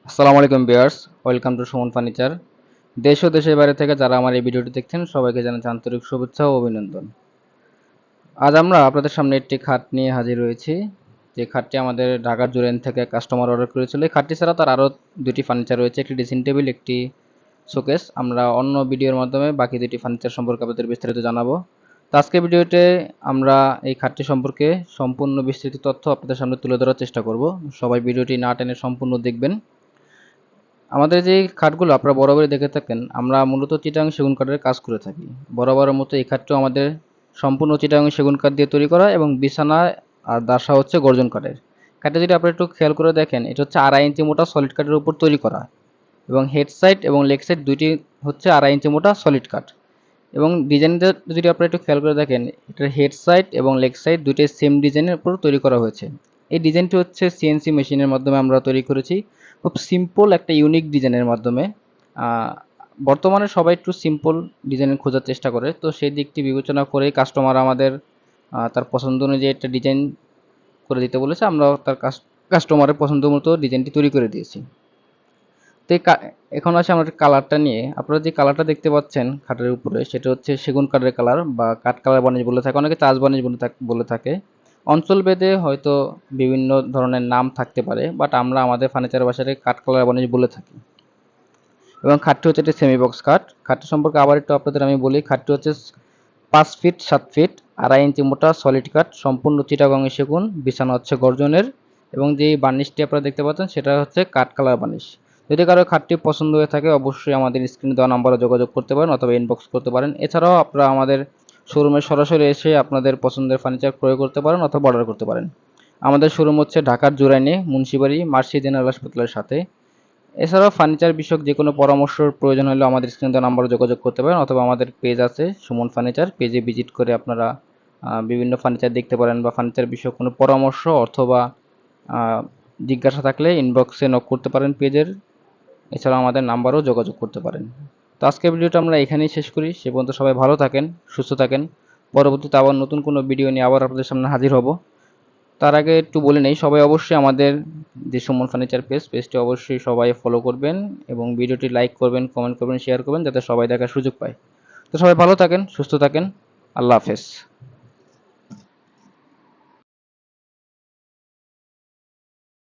আসসালামু আলাইকুম viewers, welcome to Suman furniture. দেশ ও দেশের বাইরে থেকে যারা আমার এই ভিডিওটি দেখছেন সবাইকে জানাচ্ছি আন্তরিক শুভেচ্ছা ও অভিনন্দন। আজ আমরা আপনাদের সামনে একটি খাট নিয়ে হাজির হয়েছি। যে খাটটি আমাদের ঢাকার জুরাইন থেকে কাস্টমার অর্ডার করেছিল। এই খাটটি ছাড়া তার আরও দুটি ফার্নিচার রয়েছে, একটি ড্রেসিং টেবিল, একটি শোকেস। আমরা অন্য ভিডিওর মাধ্যমে বাকি দুটি ফার্নিচার সম্পর্কে আপনাদের বিস্তারিত জানাবো। তো আজকের ভিডিওতে আমরা এই খাটটি সম্পর্কে সম্পূর্ণ বিস্তৃত তথ্য আপনাদের সামনে তুলে ধরার চেষ্টা করব। সবাই ভিডিওটি না টেনে সম্পূর্ণ দেখবেন। আমাদের যে খাটগুলো আপনারা বরাবরই দেখে থাকেন, আমরা মূলত চিটাগাং সেগুন কাঠের কাজ করে থাকি। বরাবরের মতো এই খাটটিও আমাদের সম্পূর্ণ চিটাগাং সেগুন কাঠ দিয়ে তৈরি করা, এবং বিছানা আর দাসা হচ্ছে গর্জন কাঠের। কাঠটা যদি আপনারা একটু খেয়াল করে দেখেন, এটা হচ্ছে 2.5 ইঞ্চি মোটা সলিড কাঠের উপর তৈরি করা, এবং হেড সাইড এবং লেগ সাইড দুইটি হচ্ছে 2.5 ইঞ্চি মোটা সলিড কাঠ। এবং ডিজাইনটা যদি আপনারা একটু খেয়াল করে দেখেন, এটার হেড সাইড এবং লেগ সাইড দুইটাই সেম ডিজাইনের উপর তৈরি করা হয়েছে। এই ডিজাইনটি হচ্ছে সিএনসি মেশিনের মাধ্যমে আমরা তৈরি করেছি, খুব সিম্পল একটা ইউনিক ডিজাইনের মাধ্যমে। বর্তমানে সবাই একটু সিম্পল ডিজাইনের খোঁজার চেষ্টা করে, তো সেই দিকটি বিবেচনা করেই কাস্টমার আমাদের তার পছন্দ অনুযায়ী একটা ডিজাইন করে দিতে বলেছে। আমরা তার কাস্টমারের পছন্দ মতো ডিজাইনটি তৈরি করে দিয়েছি। তো এখন আসে আমরা কালারটা নিয়ে। আপনারা যে কালারটা দেখতে পাচ্ছেন খাটের উপরে, সেটা হচ্ছে সেগুন কাঠের কালার বা কাঠ কালার বানিশ বলে থাকে, অনেকে চাষ বানিশ বলে থাকে। অঞ্চল ভেদে হয়তো বিভিন্ন ধরনের নাম থাকতে পারে, বাট আমরা আমাদের ফার্নিচার ভাষায় কাঠ কালার বানিশ বলে থাকি। এবং খাটটি হচ্ছে একটি সেমি বক্স খাট। খাটটি সম্পর্কে আবার একটু আপনাদের আমি বলি, খাটটি হচ্ছে 5 ফিট 7 ফিট 2.5 ইঞ্চি মোটা সলিড কাঠ, সম্পূর্ণ চিটাগংয়ের সেগুন, বিছানা হচ্ছে গর্জনের, এবং যে বার্নিশটি আপনারা দেখতে পাচ্ছেন সেটা হচ্ছে কাঠ কালার বার্নিশ। যদি কারো খাটটি পছন্দ হয়ে থাকে অবশ্যই আমাদের স্ক্রিনে দেওয়া নাম্বারে যোগাযোগ করতে পারেন অথবা ইনবক্স করতে পারেন। এছাড়াও আপনারা আমাদের শোরুমে সরাসরি এসে আপনাদের পছন্দের ফার্নিচার ক্রয় করতে পারেন অথবা অর্ডার করতে পারেন। আমাদের শোরুম হচ্ছে ঢাকার জুরাইনে মুন্সিবাড়ি মার্সি জেনারেল হাসপাতালের সাথে। এছাড়াও ফার্নিচার বিষয়ক যে কোনো পরামর্শের প্রয়োজন হলে আমাদের স্ক্রিনে দেওয়া নাম্বারে যোগাযোগ করতে পারেন, অথবা আমাদের পেজ আছে সুমন ফার্নিচার, পেজে ভিজিট করে আপনারা বিভিন্ন ফার্নিচার দেখতে পারেন, বা ফার্নিচার বিষয়ক কোনো পরামর্শ অথবা জিজ্ঞাসা থাকলে ইনবক্সে নক করতে পারেন পেজের। এছাড়াও আমাদের নাম্বারেও যোগাযোগ করতে পারেন। তো আজকের ভিডিওটা আমরা এখানেই শেষ করি। সে পর্যন্ত সবাই ভালো থাকেন, সুস্থ থাকেন। পরবর্তীতে আবার নতুন কোনো ভিডিও নিয়ে আবার আপনাদের সামনে হাজির হব। তার আগে একটু বলে নেই, সবাই অবশ্যই আমাদের যে সুমন ফার্নিচার পেজটি অবশ্যই সবাই ফলো করবেন, এবং ভিডিওটি লাইক করবেন, কমেন্ট করবেন, শেয়ার করবেন, যাতে সবাই দেখার সুযোগ পায়। তো সবাই ভালো থাকেন, সুস্থ থাকেন। আল্লাহ হাফেজ।